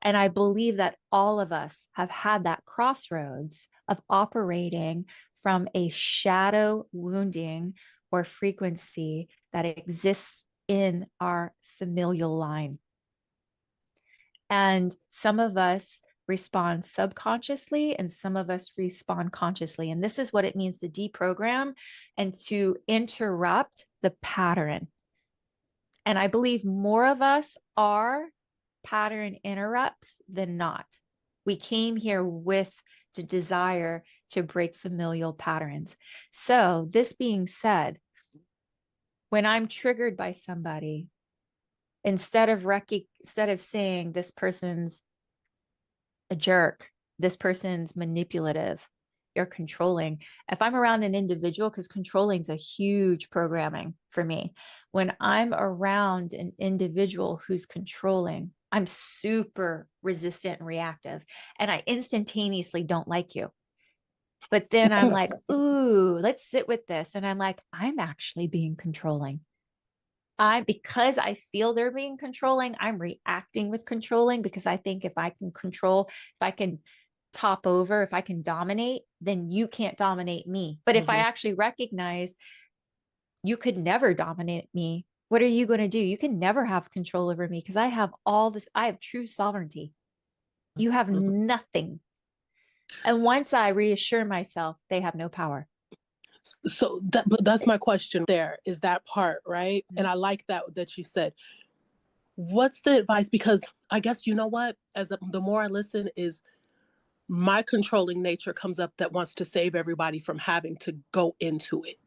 And I believe that all of us have had that crossroads of operating from a shadow wounding or frequency that exists in our familial line. And some of us respond subconsciously and some of us respond consciously. And this is what it means to deprogram and to interrupt the pattern. And I believe more of us are pattern interrupts than not. We came here with the desire to break familial patterns. So, this being said, when I'm triggered by somebody, instead of saying this person's a jerk, this person's manipulative, you're controlling. If I'm around an individual, because controlling is a huge programming for me, when I'm around an individual who's controlling, I'm super resistant and reactive, and I instantaneously don't like you. But then I'm like, ooh, let's sit with this. And I'm like, I'm actually being controlling. Because I feel they're being controlling, I'm reacting with controlling because I think if I can control, if I can top over, if I can dominate, then you can't dominate me. But if I actually recognize you could never dominate me, what are you going to do? You can never have control over me because I have all this, I have true sovereignty. You have nothing. And once I reassure myself, they have no power. So but that's my question there, is that part, right? And I like that you said, what's the advice? Because I guess, you know what, the more I listen, is my controlling nature comes up that wants to save everybody from having to go into it.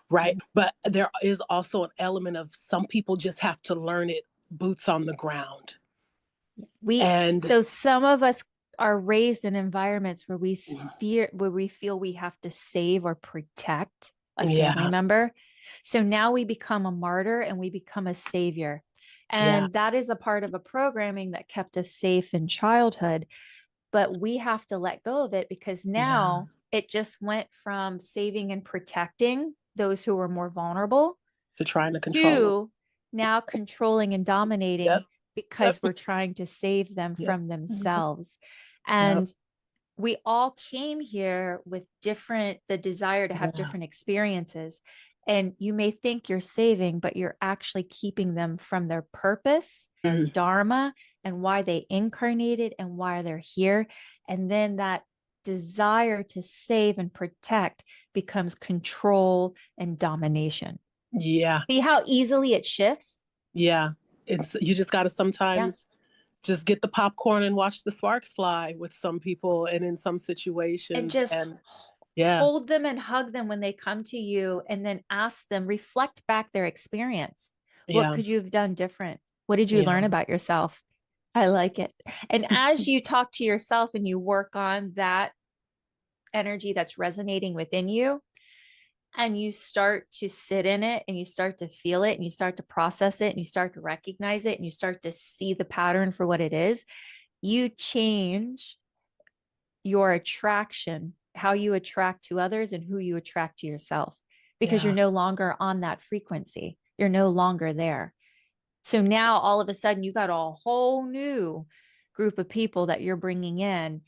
Right. But there is also an element of some people just have to learn it boots on the ground. So some of us are raised in environments where we feel we have to save or protect a family member. So now we become a martyr and we become a savior. And that is a part of a programming that kept us safe in childhood. But we have to let go of it because now it just went from saving and protecting those who were more vulnerable to trying to control now controlling and dominating because we're trying to save them from themselves. And we all came here with the desire to have different experiences. And you may think you're saving, but you're actually keeping them from their purpose, dharma, and why they incarnated and why they're here. And then that desire to save and protect becomes control and domination. See how easily it shifts? It's, you just got to sometimes just get the popcorn and watch the sparks fly with some people and in some situations. And just hold them and hug them when they come to you, and then ask them, reflect back their experience. What could you have done different? What did you learn about yourself? I like it. And as you talk to yourself and you work on that energy that's resonating within you, and you start to sit in it and you start to feel it and you start to process it and you start to recognize it and you start to see the pattern for what it is, you change your attraction, how you attract to others and who you attract to yourself, because you're no longer on that frequency. You're no longer there. So now all of a sudden you got a whole new group of people that you're bringing in,